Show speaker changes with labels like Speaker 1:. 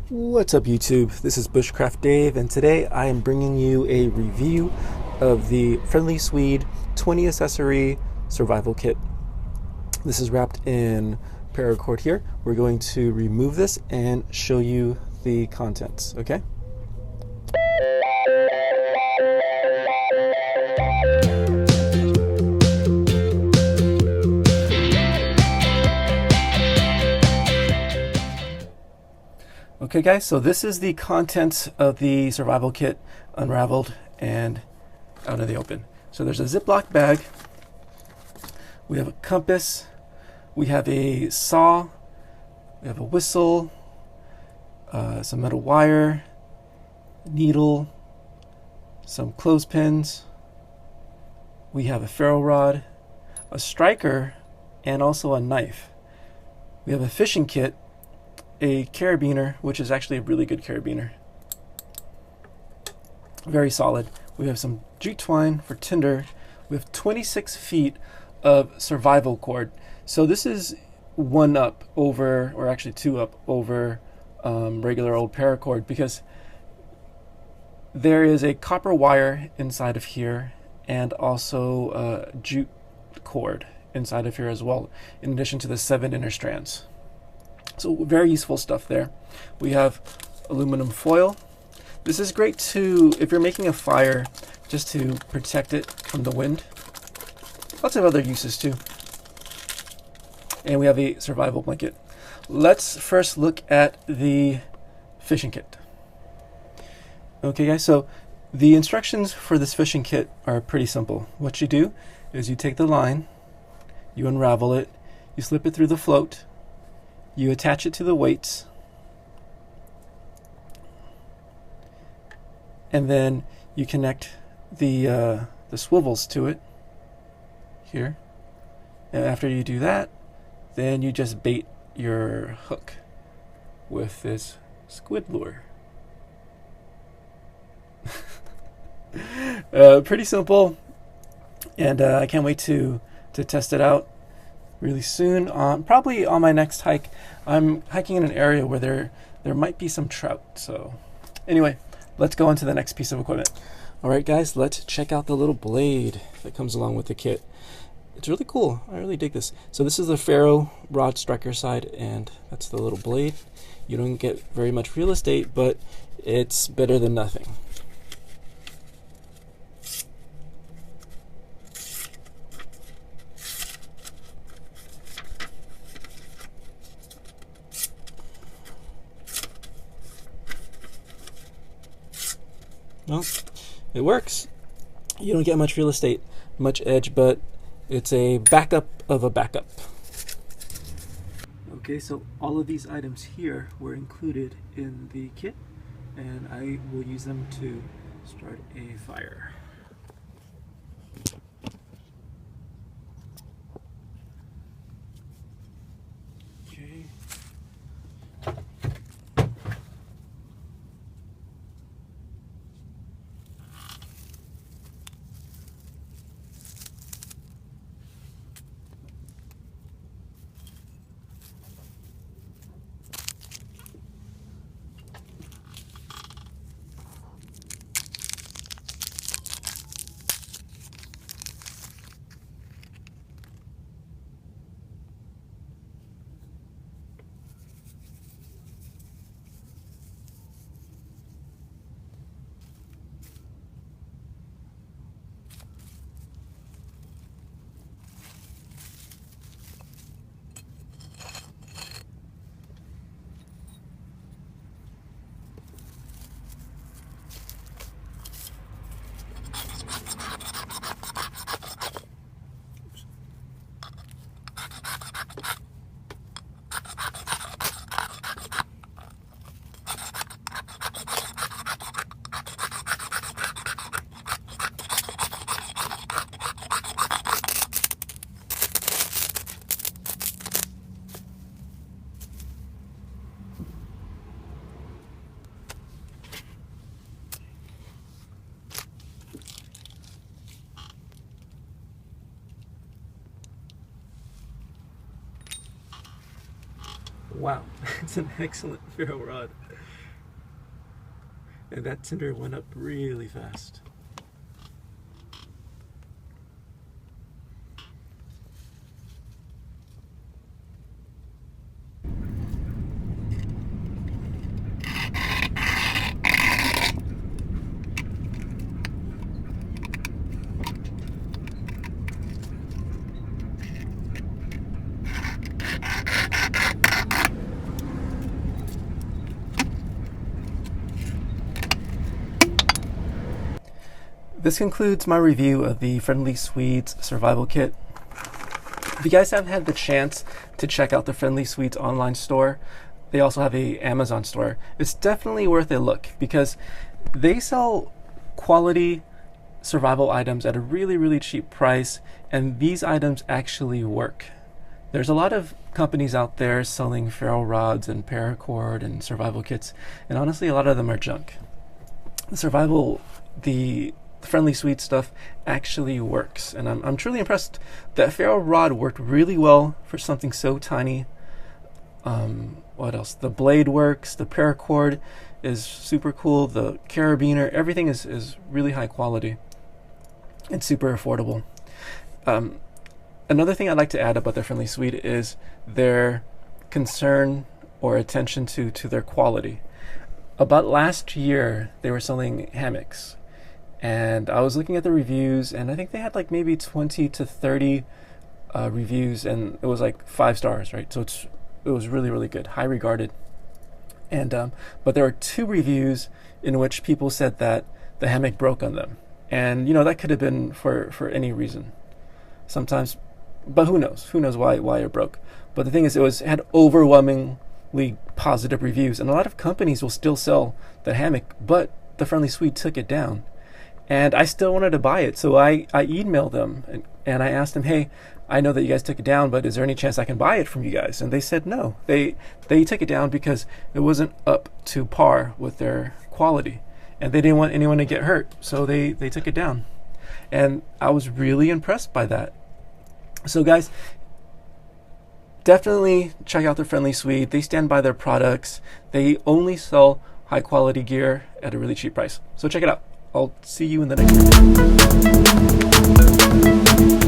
Speaker 1: What's up YouTube? This is Bushcraft Dave, and today I am bringing you a review of the Friendly Swede 20 accessory survival kit. This is wrapped in Paracord here. We're going to remove this and show you the contents, okay? Okay guys, so this is the contents of the survival kit unraveled and out in the open. So there's a Ziploc bag, we have a compass, we have a saw, we have a whistle, some metal wire, needle, some clothespins, we have a ferro rod, a striker, and also a knife. We have a fishing kit, a carabiner, which is actually a really good carabiner. Very solid. We have some jute twine for tinder. We have 26 feet of survival cord. So this is one up over, or actually two up over regular old paracord, because there is a copper wire inside of here and also jute cord inside of here as well, in addition to the 7 inner strands. So very useful stuff there. We have aluminum foil. This is great to, if you're making a fire, just to protect it from the wind. Lots of other uses too. And we have a survival blanket. Let's first look at the fishing kit. Okay guys, so the instructions for this fishing kit are pretty simple. What you do is you take the line, you unravel it, you slip it through the float, you attach it to the weights, and then you connect the swivels to it here. And after you do that, then you just bait your hook with this squid lure. Pretty simple, and I can't wait to test it out really soon. Probably on my next hike. I'm hiking in an area where there might be some trout. So anyway, let's go on to the next piece of equipment. All right guys, let's check out the little blade that comes along with the kit. It's really cool. I really dig this. So this is the ferro rod striker side, and that's the little blade. You don't get very much real estate, but it's better than nothing. Well, it works. You don't get much real estate, much edge, but it's a backup of a backup. Okay, so all of these items here were included in the kit, and I will use them to start a fire. Okay. Wow, it's an excellent ferro rod. And that tinder went up really fast. This concludes my review of the Friendly Swedes survival kit. If you guys haven't had the chance to check out the Friendly Swedes online store, they also have a Amazon store. It's definitely worth a look because they sell quality survival items at a really cheap price, and these items actually work. There's a lot of companies out there selling ferro rods and paracord and survival kits, and honestly a lot of them are junk. The Friendly Swedes stuff actually works, and I'm truly impressed. That ferro rod worked really well for something so tiny. What else? The blade works, the paracord is super cool, the carabiner, everything is really high quality and super affordable. Another thing I'd like to add about the Friendly Swede is their concern or attention to their quality. About last year, they were selling hammocks, and I was looking at the reviews, and I think they had like maybe 20 to 30 reviews, and it was like 5 stars, right? So it was really good, high regarded. And but there were 2 reviews in which people said that the hammock broke on them, and that could have been for any reason. Sometimes, but who knows? Who knows why it broke? But the thing is, it had overwhelmingly positive reviews, and a lot of companies will still sell the hammock, but the Friendly Swede took it down. And I still wanted to buy it, so I emailed them and I asked them, hey, I know that you guys took it down, but is there any chance I can buy it from you guys? And they said no. They took it down because it wasn't up to par with their quality, and they didn't want anyone to get hurt, so they took it down. And I was really impressed by that. So guys, definitely check out the Friendly Swede. They stand by their products. They only sell high quality gear at a really cheap price. So check it out. I'll see you in the next video.